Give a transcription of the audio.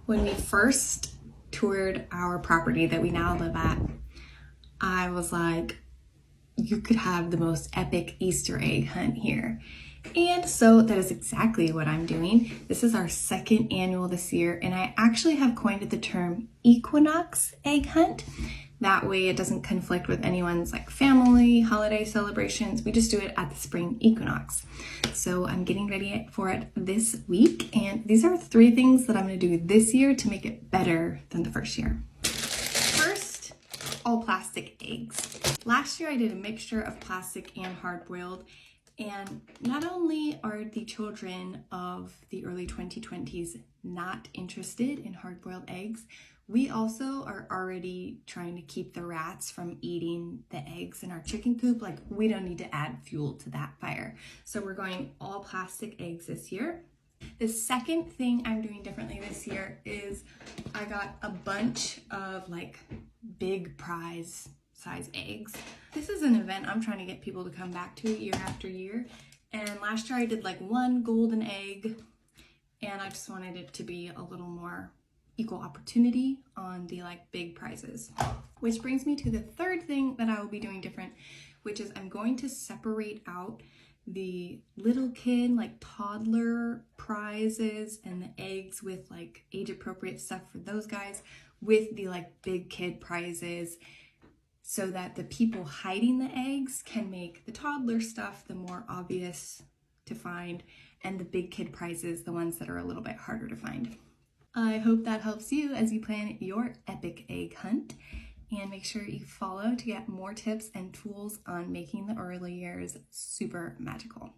When we first toured our property that we now live at, I was like, you could have the most epic Easter egg hunt here. And so that is exactly what I'm doing. This is our second annual this year, and I actually have coined the term equinox egg hunt. That way it doesn't conflict with anyone's like family, holiday celebrations. We just do it at the spring equinox. So I'm getting ready for it this week, and these are 3 things that I'm going to do this year to make it better than the first year. First, all plastic eggs. Last year I did a mixture of plastic and hard-boiled, and not only are the children of the early 2020s not interested in hard-boiled eggs, we also are already trying to keep the rats from eating the eggs in our chicken coop. Like, we don't need to add fuel to that fire. So we're going all plastic eggs this year. The second thing I'm doing differently this year is I got a bunch of like big prize size eggs. This is an event I'm trying to get people to come back to year after year. And last year I did like 1 golden egg, and I just wanted it to be a little more equal opportunity on the like big prizes. Which brings me to the third thing that I will be doing different, which is I'm going to separate out the little kid, like toddler prizes and the eggs with like age appropriate stuff for those guys with the like big kid prizes, so that the people hiding the eggs can make the toddler stuff the more obvious to find, and the big kid prizes the ones that are a little bit harder to find. I hope that helps you as you plan your epic egg hunt, and make sure you follow to get more tips and tools on making the early years super magical.